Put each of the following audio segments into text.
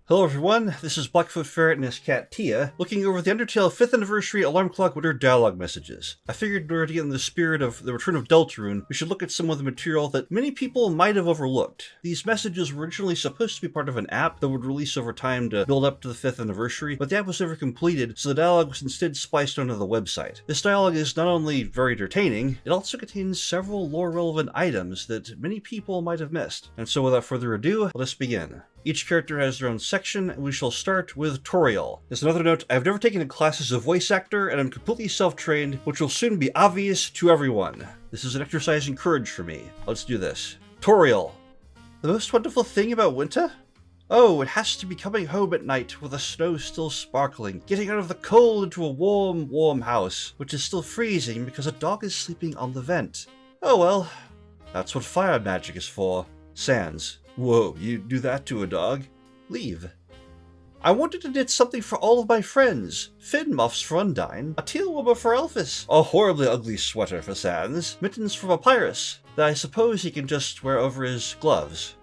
Hello everyone, this is Blackfoot Ferret and his cat Tia, looking over the Undertale 5th Anniversary Alarm Clock Winter dialogue messages. I figured already in the spirit of the return of Deltarune, we should look at some of the material that many people might have overlooked. These messages were originally supposed to be part of an app that would release over time to build up to the 5th anniversary, but the app was never completed, so the dialogue was instead spliced onto the website. This dialogue is not only very entertaining, it also contains several lore-relevant items that many people might have missed. And so without further ado, let us begin. Each character has their own section, and we shall start with Toriel. As another note, I've never taken classes of voice actor, and I'm completely self-trained, which will soon be obvious to everyone. This is an exercise in courage for me. Let's do this. Toriel. The most wonderful thing about winter? Oh, it has to be coming home at night with the snow still sparkling, getting out of the cold into a warm, warm house, which is still freezing because a dog is sleeping on the vent. Oh well, that's what fire magic is for. Sans. Whoa, you do that to a dog? Leave. I wanted to knit something for all of my friends. Fin muffs for Undine, a teal warmer for Alphys, a horribly ugly sweater for Sans, mittens for Papyrus, that I suppose he can just wear over his gloves.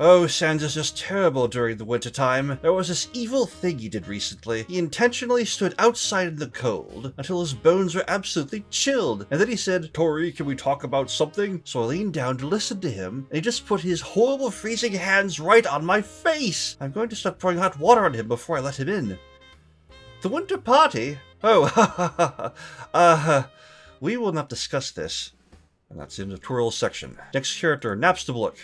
Oh, Sans is just terrible during the winter time. There was this evil thing he did recently. He intentionally stood outside in the cold until his bones were absolutely chilled, and then he said, "Tori, can we talk about something?" So I leaned down to listen to him, and he just put his horrible freezing hands right on my face. I'm going to start pouring hot water on him before I let him in. The winter party? Oh, we will not discuss this. And that's the end of Toriel's section. Next character, Napstablook.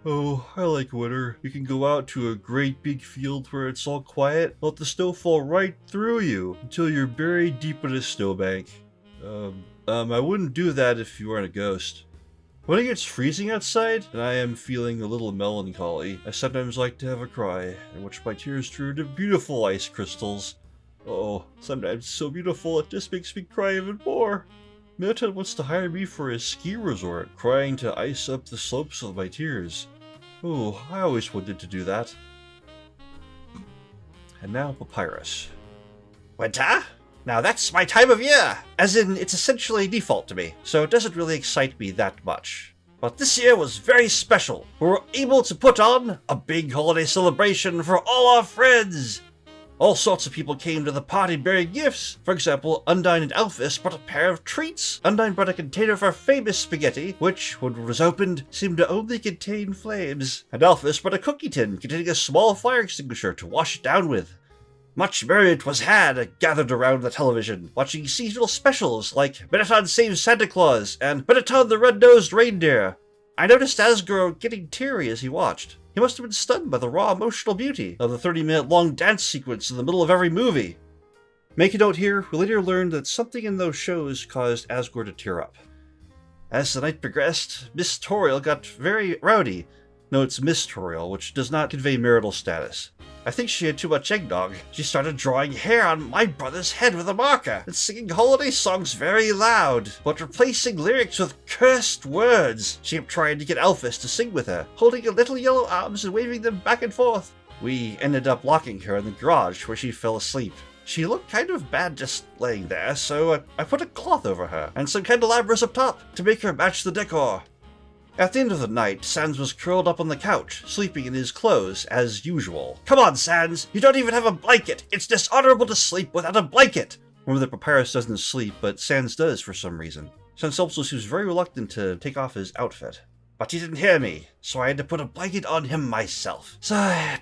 Oh, I like winter. You can go out to a great big field where it's all quiet, let the snow fall right through you until you're buried deep in a snowbank. I wouldn't do that if you weren't a ghost. When it gets freezing outside, and I am feeling a little melancholy, I sometimes like to have a cry, in which my tears turn into beautiful ice crystals. Oh, sometimes so beautiful it just makes me cry even more. Mettaton wants to hire me for his ski resort, crying to ice up the slopes with my tears. Oh, I always wanted to do that. And now Papyrus. Winter? Now that's my time of year! As in, it's essentially default to me, so it doesn't really excite me that much. But this year was very special. We were able to put on a big holiday celebration for all our friends! All sorts of people came to the party bearing gifts. For example, Undine and Alphys brought a pair of treats. Undine brought a container of our famous spaghetti, which, when it was opened, seemed to only contain flames. And Alphys brought a cookie tin containing a small fire extinguisher to wash it down with. Much merriment was had gathered around the television, watching seasonal specials like Mettaton Saves Santa Claus and Mettaton the Red-Nosed Reindeer. I noticed Asgore getting teary as he watched. He must have been stunned by the raw emotional beauty of the 30-minute long dance sequence in the middle of every movie. Make a note here, we later learned that something in those shows caused Asgore to tear up. As the night progressed, Miss Toriel got very rowdy. No, it's Miss Toriel, which does not convey marital status. I think she had too much eggnog. She started drawing hair on my brother's head with a marker and singing holiday songs very loud, but replacing lyrics with cursed words. She kept trying to get Alphys to sing with her, holding her little yellow arms and waving them back and forth. We ended up locking her in the garage where she fell asleep. She looked kind of bad just laying there, so I put a cloth over her and some candelabras up top to make her match the decor. At the end of the night, Sans was curled up on the couch, sleeping in his clothes, as usual. Come on, Sans! You don't even have a blanket! It's dishonorable to sleep without a blanket! Remember that Papyrus doesn't sleep, but Sans does for some reason. Sans also seems very reluctant to take off his outfit. But he didn't hear me, so I had to put a blanket on him myself. So,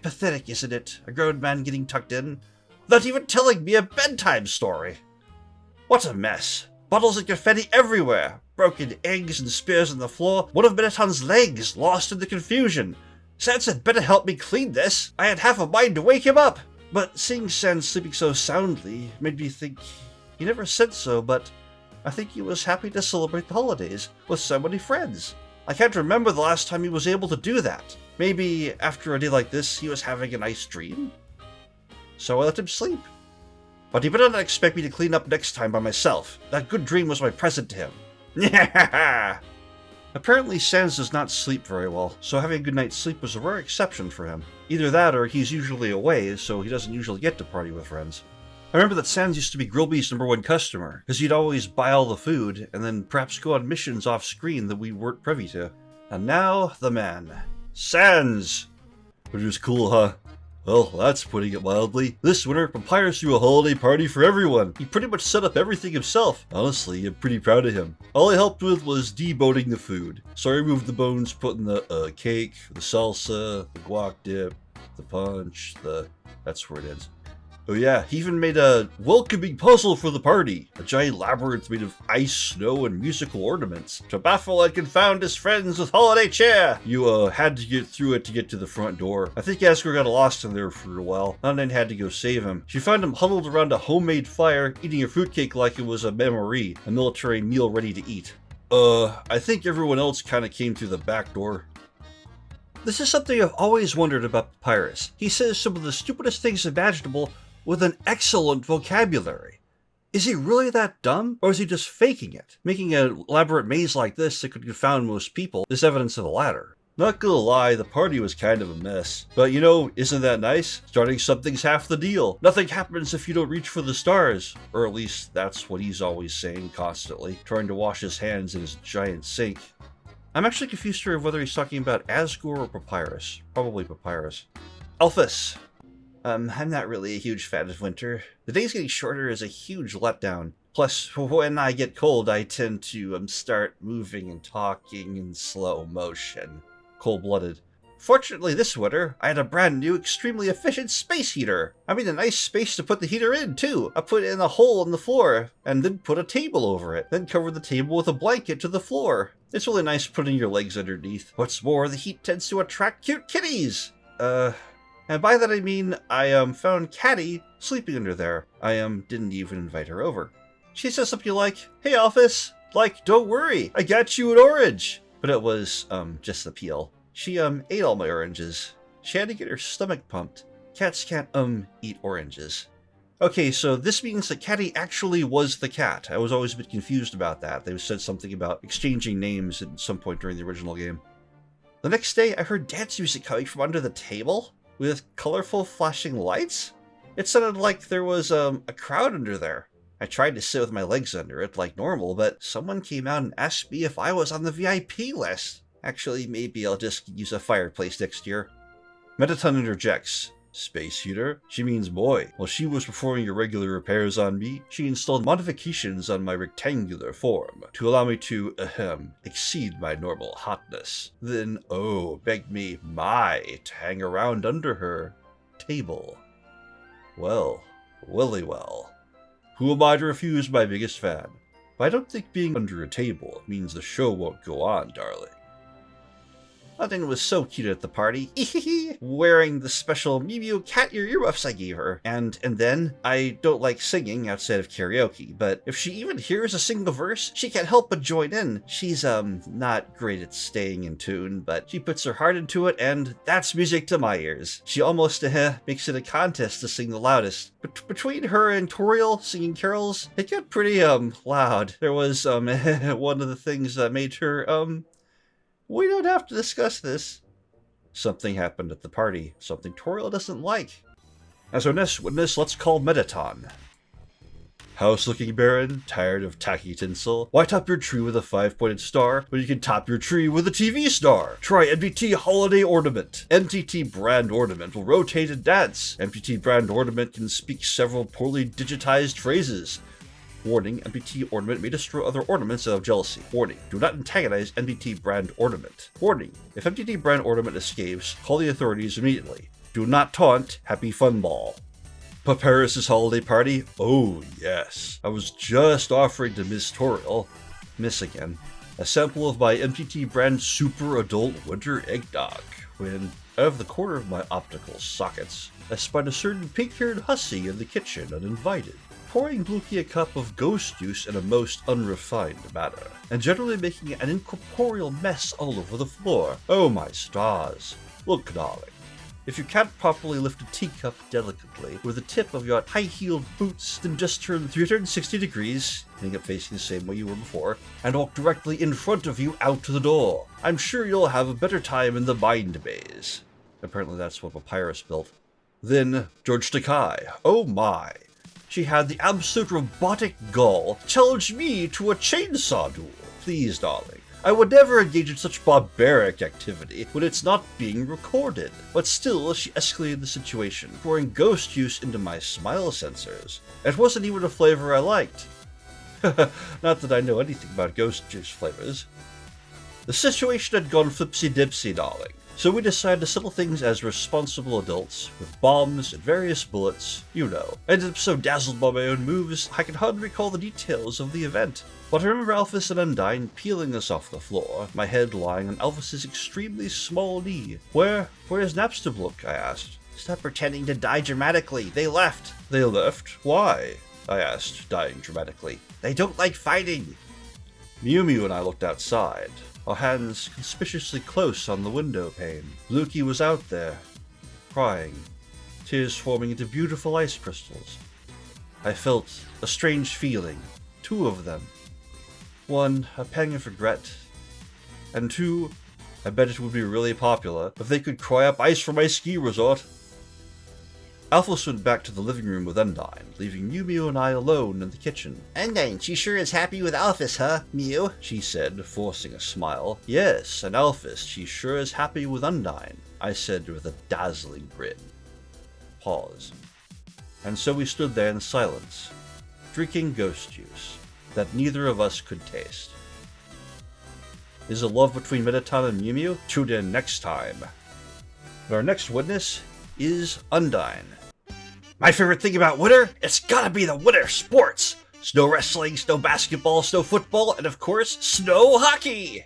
pathetic, isn't it? A grown man getting tucked in, without even telling me a bedtime story. What a mess. Bottles and confetti everywhere. Broken eggs and spears on the floor. One of Mettaton's legs lost in the confusion. Sans had better help me clean this. I had half a mind to wake him up. But seeing Sans sleeping so soundly made me think he never said so, but I think he was happy to celebrate the holidays with so many friends. I can't remember the last time he was able to do that. Maybe after a day like this, he was having a nice dream. So I let him sleep. But he better not expect me to clean up next time by myself. That good dream was my present to him. Apparently Sans does not sleep very well, so having a good night's sleep was a rare exception for him. Either that or he's usually away, so he doesn't usually get to party with friends. I remember that Sans used to be Grillby's #1 customer, because he'd always buy all the food, and then perhaps go on missions off-screen that we weren't privy to. And now, the man. Sans! Which is cool, huh? Well, that's putting it mildly. This winter, Papyrus threw a holiday party for everyone. He pretty much set up everything himself. Honestly, I'm pretty proud of him. All I helped with was deboning the food. So I removed the bones, put in the cake, the salsa, the guac dip, the punch, that's where it ends. Oh yeah, he even made a welcoming puzzle for the party. A giant labyrinth made of ice, snow, and musical ornaments. To baffle and confound his friends with holiday cheer. You had to get through it to get to the front door. I think Asgore got lost in there for a while. London had to go save him. She found him huddled around a homemade fire, eating a fruitcake like it was a memory, a military meal ready to eat. I think everyone else kinda came through the back door. This is something I've always wondered about Papyrus. He says some of the stupidest things imaginable with an excellent vocabulary. Is he really that dumb, or is he just faking it? Making an elaborate maze like this that could confound most people is evidence of the latter. Not gonna lie, the party was kind of a mess. But you know, isn't that nice? Starting something's half the deal. Nothing happens if you don't reach for the stars. Or at least that's what he's always saying constantly, trying to wash his hands in his giant sink. I'm actually confused here of whether he's talking about Asgore or Papyrus. Probably Papyrus. Alphys. I'm not really a huge fan of winter. The days getting shorter is a huge letdown. Plus, when I get cold, I tend to start moving and talking in slow motion. Cold-blooded. Fortunately, this winter, I had a brand new, extremely efficient space heater. I mean, a nice space to put the heater in, too. I put it in a hole in the floor, and then put a table over it. Then covered the table with a blanket to the floor. It's really nice putting your legs underneath. What's more, the heat tends to attract cute kitties. And by that I mean, I found Catty sleeping under there. I didn't even invite her over. She says something like, "Hey Alphys, don't worry, I got you an orange." But it was, just the peel. She, ate all my oranges. She had to get her stomach pumped. Cats can't, eat oranges. Okay, so this means that Catty actually was the cat. I was always a bit confused about that. They said something about exchanging names at some point during the original game. The next day, I heard dance music coming from under the table. With colorful flashing lights? It sounded like there was a crowd under there. I tried to sit with my legs under it like normal, but someone came out and asked me if I was on the VIP list. Actually, maybe I'll just use a fireplace next year. Mettaton interjects. Space heater? She means boy. While she was performing irregular repairs on me, she installed modifications on my rectangular form to allow me to, exceed my normal hotness. Then, begged me, to hang around under her table. Well, willy well. Who am I to refuse my biggest fan? But I don't think being under a table means the show won't go on, darling. London was so cute at the party, wearing the special Mew Mew cat earmuffs I gave her. And then, I don't like singing outside of karaoke, but if she even hears a single verse, she can't help but join in. She's, not great at staying in tune, but she puts her heart into it, and that's music to my ears. She almost, makes it a contest to sing the loudest. Between her and Toriel singing carols, it got pretty, loud. There was, one of the things that made her, we don't have to discuss this. Something happened at the party. Something Toriel doesn't like. As our next witness, let's call Mettaton. House looking barren? Tired of tacky tinsel? Why top your tree with a 5-pointed star when you can top your tree with a TV star? Try MTT Holiday Ornament. MTT Brand Ornament will rotate and dance. MTT Brand Ornament can speak several poorly digitized phrases. Warning, MPT Ornament may destroy other ornaments out of jealousy. Warning, do not antagonize MPT Brand Ornament. Warning, if MPT Brand Ornament escapes, call the authorities immediately. Do not taunt Happy Fun Ball. Papyrus' holiday party? Oh yes. I was just offering to Miss Toriel, Miss again, a sample of my MPT Brand Super Adult Winter Eggnog, when, out of the corner of my optical sockets, I spied a certain pink-haired hussy in the kitchen uninvited, pouring Bluky a cup of ghost juice in a most unrefined manner, and generally making an incorporeal mess all over the floor. Oh my stars. Look, darling, if you can't properly lift a teacup delicately with the tip of your high-heeled boots, then just turn 360 degrees, ending up facing the same way you were before, and walk directly in front of you out to the door. I'm sure you'll have a better time in the mind maze. Apparently that's what Papyrus built. Then, George Takai. Oh my. She had the absolute robotic gall to challenge me to a chainsaw duel. Please, darling, I would never engage in such barbaric activity when it's not being recorded. But still, she escalated the situation, pouring ghost juice into my smile sensors. It wasn't even a flavor I liked. Not that I know anything about ghost juice flavors. The situation had gone flipsy-dipsy, darling. So we decided to settle things as responsible adults, with bombs and various bullets, you know. I ended up so dazzled by my own moves, I can hardly recall the details of the event. But I remember Alphys and Undyne peeling us off the floor, my head lying on Alphys' extremely small knee. Where's Napstablook? I asked. Stop pretending to die dramatically. They left. They left? Why? I asked, dying dramatically. They don't like fighting. Mew and I looked outside, our hands conspicuously close on the window pane. Lukey was out there, crying, tears forming into beautiful ice crystals. I felt a strange feeling, 2 of them. 1, a pang of regret, and 2, I bet it would be really popular if they could cry up ice from my ski resort. Alphys went back to the living room with Undyne, leaving Mew and I alone in the kitchen. Undyne, she sure is happy with Alphys, huh, Mew? She said, forcing a smile. Yes, and Alphys, she sure is happy with Undyne, I said with a dazzling grin. Pause. And so we stood there in silence, drinking ghost juice that neither of us could taste. Is the love between Mettaton and Mew? Tune in next time. But our next witness is Undyne. My favorite thing about winter? It's gotta be the winter sports! Snow wrestling, snow basketball, snow football, and of course, snow hockey!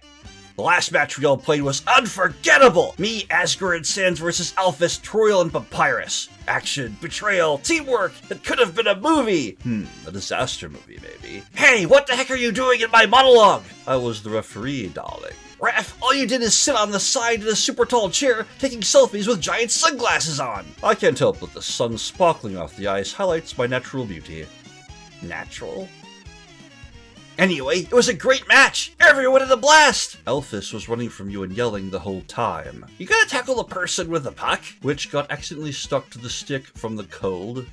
The last match we all played was unforgettable! Me, Asgore, and Sans versus Alphys, Toriel, and Papyrus. Action, betrayal, teamwork! It could have been a movie! A disaster movie, maybe. Hey, what the heck are you doing in my monologue? I was the referee, darling. Ref, all you did is sit on the side of a super tall chair, taking selfies with giant sunglasses on! I can't help but the sun sparkling off the ice highlights my natural beauty. Natural? Anyway, it was a great match! Everyone had a blast! Alphys was running from you and yelling the whole time. You gotta tackle the person with the puck? Which got accidentally stuck to the stick from the cold.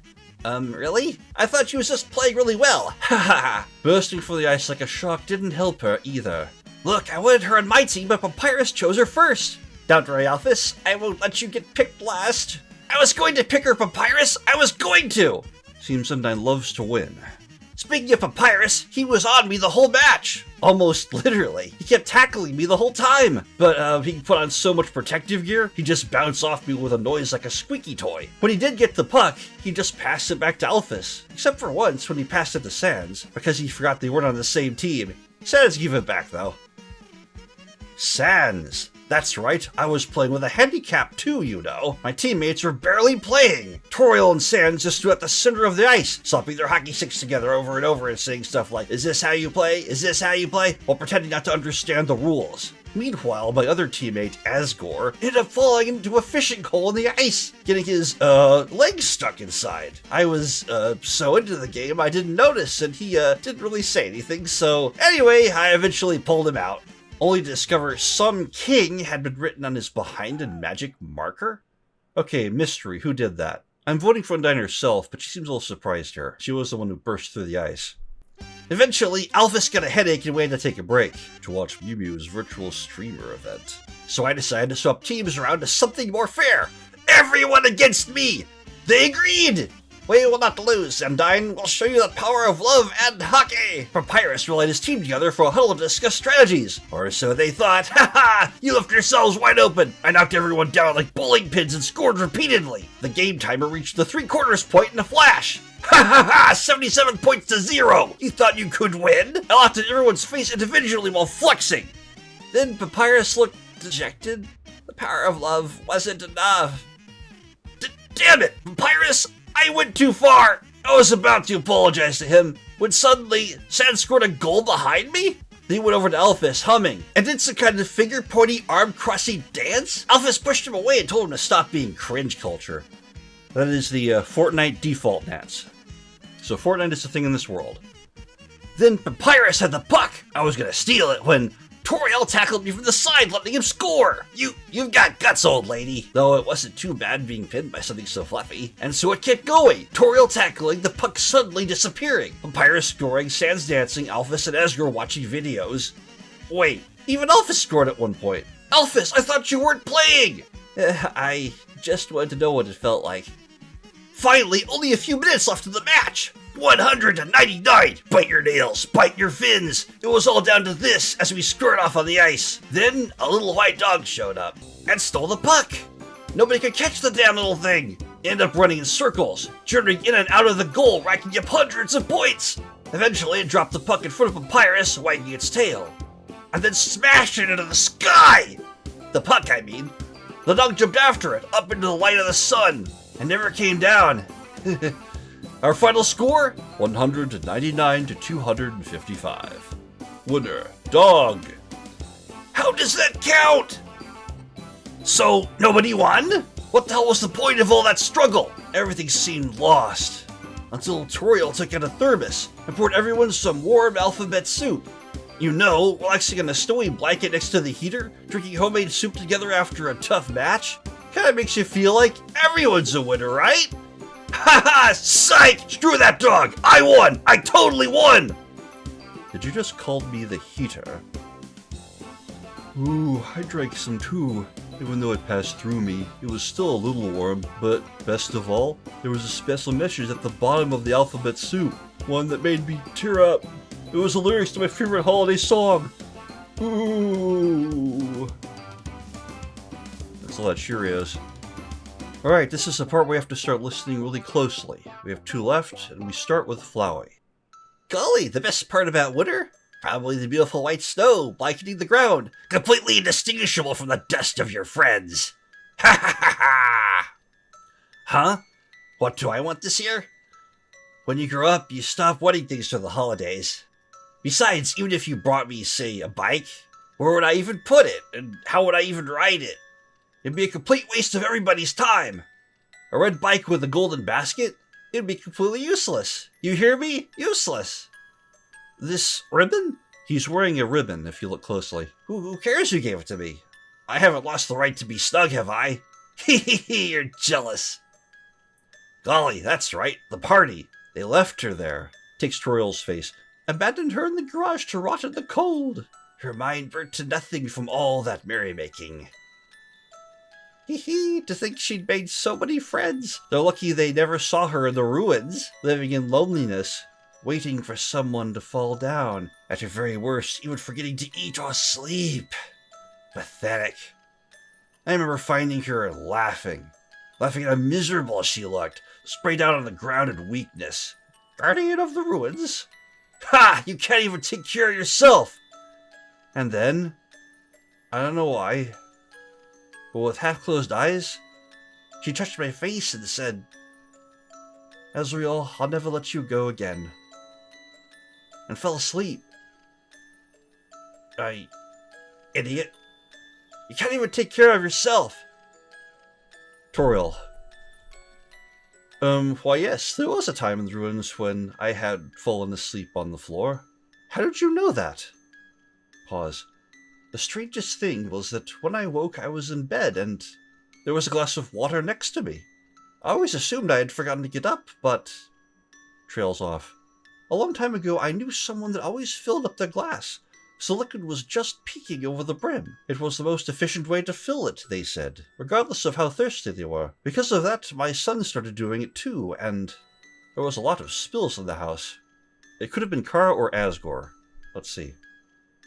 Really? I thought she was just playing really well. Ha ha ha! Bursting from the ice like a shark didn't help her either. Look, I wanted her on my team, but Papyrus chose her first. Don't worry, Alphys. I won't let you get picked last. I was going to pick her, Papyrus. I was going to. Seems Undyne loves to win. Speaking of Papyrus, he was on me the whole match. Almost literally. He kept tackling me the whole time. But he put on so much protective gear, he just bounced off me with a noise like a squeaky toy. When he did get the puck, he just passed it back to Alphys. Except for once when he passed it to Sans, because he forgot they weren't on the same team. Sans gave it back though. Sans. That's right, I was playing with a handicap too, you know. My teammates were barely playing. Toriel and Sans just stood at the center of the ice, slapping their hockey sticks together over and over and saying stuff like, "Is this how you play? Is this how you play?" while pretending not to understand the rules. Meanwhile, my other teammate, Asgore, ended up falling into a fishing hole in the ice, getting his, legs stuck inside. I was, so into the game I didn't notice, and he, didn't really say anything, so anyway, I eventually pulled him out. Only to discover some king had been written on his behind in magic marker? Okay, mystery, who did that? I'm voting for Undyne herself, but she seems a little surprised here. She was the one who burst through the ice. Eventually, Alphys got a headache and we had to take a break to watch Mew's virtual streamer event. So I decided to swap teams around to something more fair. Everyone against me! They agreed! We will not lose, Undyne. We'll show you the power of love and hockey! Papyrus rallied his team together for a huddle to discuss strategies. Or so they thought. Ha ha! You left yourselves wide open! I knocked everyone down like bowling pins and scored repeatedly. The game timer reached the 3/4 point in a flash. Ha ha ha! 77 points to 0! You thought you could win? I laughed at everyone's face individually while flexing. Then Papyrus looked dejected. The power of love wasn't enough. Damn it, Papyrus! I went too far! I was about to apologize to him when suddenly Sans scored a goal behind me? Then he went over to Alphys, humming, and did some kind of finger-pointy, arm-crossy dance? Alphys pushed him away and told him to stop being cringe culture. That is the Fortnite default dance. So Fortnite is a thing in this world. Then Papyrus had the puck! I was gonna steal it when Toriel tackled me from the side, letting him score! You've got guts, old lady! Though it wasn't too bad being pinned by something so fluffy. And so it kept going! Toriel tackling, the puck suddenly disappearing. Papyrus scoring, Sans dancing, Alphys and Asgore watching videos. Wait, Even Alphys scored at one point. Alphys, I thought you weren't playing! I just wanted to know what it felt like. Finally, only a few minutes left in the match! 199! Bite your nails, bite your fins! It was all down to this as we squared off on the ice. Then, a little white dog showed up and stole the puck. Nobody could catch the damn little thing. Ended up running in circles, turning in and out of the goal, racking up hundreds of points. Eventually, it dropped the puck in front of Papyrus, wagging its tail, and then smashed it into the sky! The puck, I mean. The dog jumped after it, up into the light of the sun, and never came down. Our final score? 199 to 255. Winner, dog. How does that count? So, nobody won? What the hell was the point of all that struggle? Everything seemed lost. Until Toriel took out a thermos and poured everyone some warm alphabet soup. You know, relaxing on a snowy blanket next to the heater, drinking homemade soup together after a tough match. Kinda makes you feel like everyone's a winner, right? Haha, psych! Screw that dog! I won! I totally won! Did you just call me the heater? Ooh, I drank some too. Even though it passed through me, it was still a little warm, but best of all, there was a special message at the bottom of the alphabet soup, one that made me tear up. It was the lyrics to my favorite holiday song. Ooh. That's a lot of Cheerios. Alright, this is the part where we have to start listening really closely. We have 2 left, and we start with Flowey. Golly, the best part about winter? Probably the beautiful white snow blanketing the ground, completely indistinguishable from the dust of your friends. Ha ha ha ha! Huh? What do I want this year? When you grow up, you stop wanting things for the holidays. Besides, even if you brought me, say, a bike, where would I even put it, and how would I even ride it? It'd be a complete waste of everybody's time. A red bike with a golden basket? It'd be completely useless. You hear me? Useless. This ribbon? He's wearing a ribbon, if you look closely. Who cares who gave it to me? I haven't lost the right to be snug, have I? Hee, you're jealous. Golly, that's right, the party. They left her there. Takes Toriel's face. Abandoned her in the garage to rot in the cold. Her mind burnt to nothing from all that merrymaking. Hee, to think she'd made so many friends. They're lucky they never saw her in the ruins, living in loneliness, waiting for someone to fall down. At her very worst, even forgetting to eat or sleep. Pathetic. I remember finding her laughing at how miserable she looked, sprayed out on the ground in weakness. Guardian of the ruins? Ha! You can't even take care of yourself! And then, I don't know why, but with half-closed eyes, she touched my face and said, Asriel, I'll never let you go again. And fell asleep. Idiot. You can't even take care of yourself. Toriel. Why yes, there was a time in the ruins when I had fallen asleep on the floor. How did you know that? Pause. The strangest thing was that when I woke I was in bed and there was a glass of water next to me. I always assumed I had forgotten to get up, but... Trails off. A long time ago I knew someone that always filled up their glass, so the liquid was just peeking over the brim. It was the most efficient way to fill it, they said, regardless of how thirsty they were. Because of that, my son started doing it too, and there was a lot of spills in the house. It could have been Kara or Asgore. Let's see.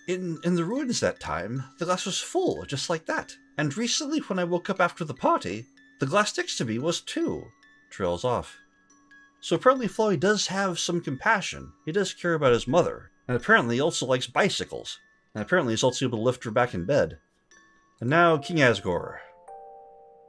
In the ruins that time, the glass was full, just like that. And recently when I woke up after the party, the glass next to me was too. Trails off. So apparently Flowey does have some compassion. He does care about his mother. And apparently he also likes bicycles. And apparently he's also able to lift her back in bed. And now King Asgore.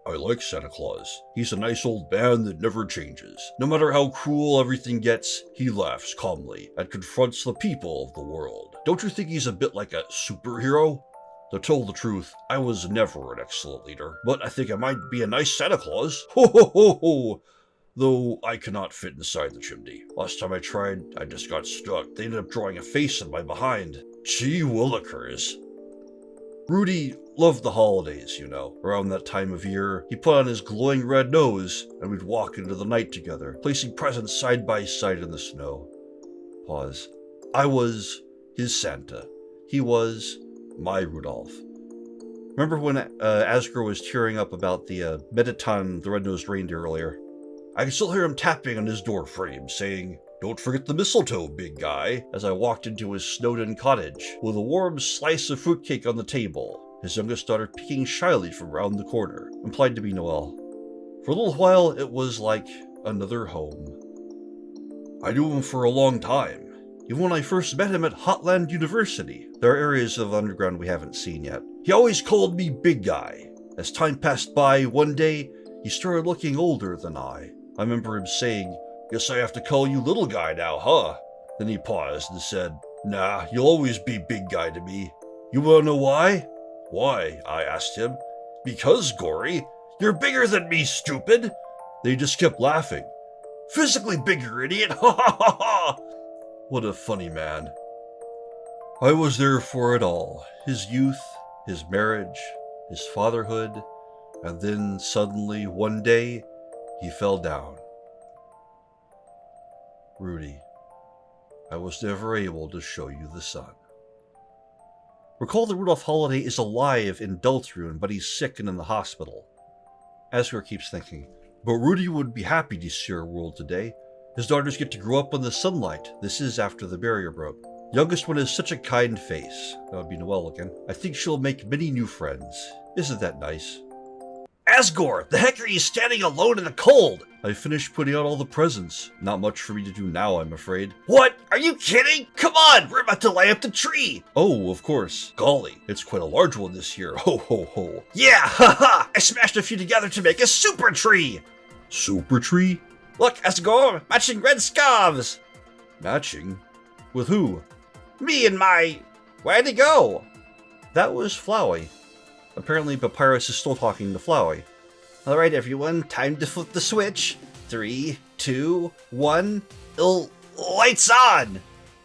I like Santa Claus. He's a nice old man that never changes. No matter how cruel everything gets, he laughs calmly and confronts the people of the world. Don't you think he's a bit like a superhero? To tell the truth, I was never an excellent leader, but I think I might be a nice Santa Claus. Ho ho ho ho! Though I cannot fit inside the chimney. Last time I tried, I just got stuck. They ended up drawing a face in my behind. Gee willikers. Rudy loved the holidays, you know. Around that time of year, he put on his glowing red nose, and we'd walk into the night together, placing presents side by side in the snow. Pause. I was his Santa. He was my Rudolph. Remember when Asgore was tearing up about the Mettaton, the red-nosed reindeer earlier? I can still hear him tapping on his door frame, saying, "Don't forget the mistletoe, big guy," as I walked into his snowed-in cottage, with a warm slice of fruitcake on the table, his youngest daughter peeking shyly from round the corner, implied to be Noelle. For a little while, it was like another home. I knew him for a long time. Even when I first met him at Hotland University, there are areas of underground we haven't seen yet. He always called me Big Guy. As time passed by, one day, he started looking older than I. I remember him saying, "Guess I have to call you Little Guy now, huh?" Then he paused and said, "Nah, you'll always be Big Guy to me." "You wanna know why?" "Why?" I asked him. "Because, Gory, you're bigger than me, stupid!" They just kept laughing. "Physically bigger, idiot! Ha ha ha ha!" What a funny man. I was there for it all. His youth, his marriage, his fatherhood, and then suddenly, one day, he fell down. Rudy, I was never able to show you the sun. Recall that Rudolph Holiday is alive in Deltarune, but he's sick and in the hospital. Asgore keeps thinking, but Rudy would be happy to see our world today. His daughters get to grow up in the sunlight. This is after the barrier broke. Youngest one has such a kind face. That would be Noelle again. I think she'll make many new friends. Isn't that nice? Asgore, the heck are you standing alone in the cold? I finished putting out all the presents. Not much for me to do now, I'm afraid. What? Are you kidding? Come on, we're about to light up the tree. Oh, of course. Golly, it's quite a large one this year. Ho, ho, ho. Yeah, haha, I smashed a few together to make a super tree. Super tree? Look, Asgore, matching red scarves. Matching? With who? Me and my... Where'd he go? That was Flowey. Apparently Papyrus is still talking to Flowey. Alright everyone, time to flip the switch. 3, 2, 1... Lights on!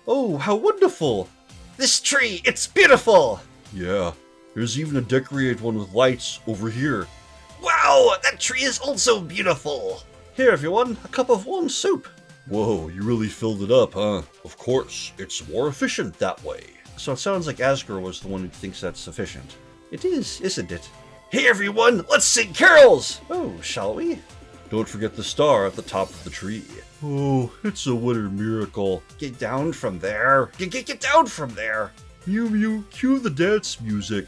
Oh, how wonderful! This tree, it's beautiful! Yeah, there's even a decorated one with lights over here. Wow, that tree is also beautiful! Here everyone, a cup of warm soup. Whoa, you really filled it up, huh? Of course, it's more efficient that way. So it sounds like Asgore was the one who thinks that's sufficient. It is, isn't it? Hey everyone, let's sing carols! Oh, shall we? Don't forget the star at the top of the tree. Oh, it's a winter miracle. Get down from there. Get down from there. Mew Mew, cue the dance music.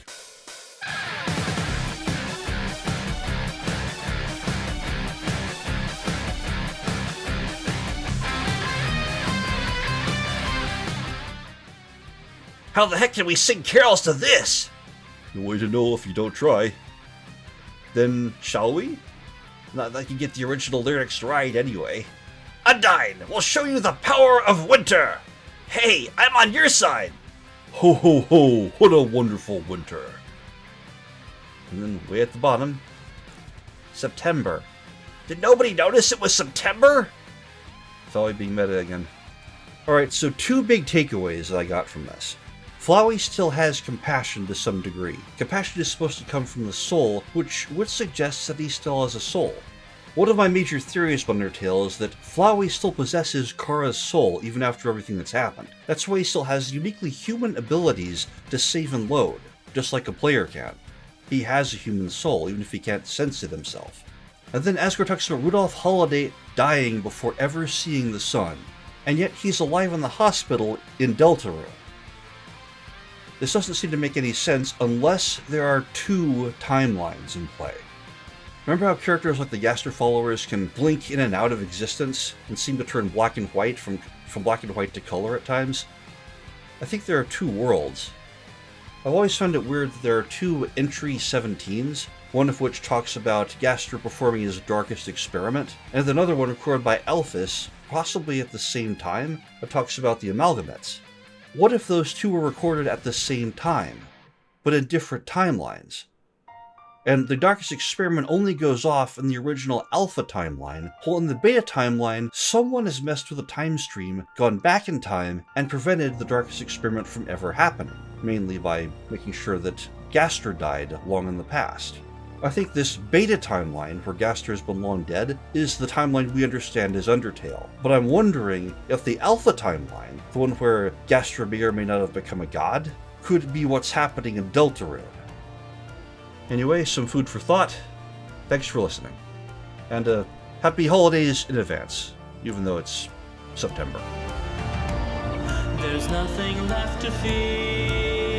How the heck can we sing carols to this? No way to know if you don't try. Then, shall we? Not like you get the original lyrics right anyway. Undyne, we'll show you the power of winter! Hey, I'm on your side! Ho ho ho, what a wonderful winter! And then way at the bottom, September. Did nobody notice it was September? Flowey being meta again. Alright, so two big takeaways that I got from this. Flowey still has compassion to some degree. Compassion is supposed to come from the soul, which would suggest that he still has a soul. One of my major theories of Undertale is that Flowey still possesses Kara's soul even after everything that's happened. That's why he still has uniquely human abilities to save and load, just like a player can. He has a human soul, even if he can't sense it himself. And then Asgore talks about Rudolph Holiday dying before ever seeing the sun, and yet he's alive in the hospital in Deltarune. This doesn't seem to make any sense unless there are two timelines in play. Remember how characters like the Gaster followers can blink in and out of existence and seem to turn black and white from black and white to color at times? I think there are two worlds. I've always found it weird that there are two entry 17s, one of which talks about Gaster performing his darkest experiment, and another one recorded by Alphys, possibly at the same time, that talks about the amalgamates. What if those two were recorded at the same time, but in different timelines? And the darkest experiment only goes off in the original alpha timeline, while in the beta timeline, someone has messed with the time stream, gone back in time, and prevented the darkest experiment from ever happening, mainly by making sure that Gaster died long in the past. I think this beta timeline, where Gaster has been long dead, is the timeline we understand as Undertale. But I'm wondering if the alpha timeline, the one where Gaster may or may not have become a god, could be what's happening in Deltarune. Anyway, some food for thought. Thanks for listening. And happy holidays in advance, even though it's September. There's nothing left to fear.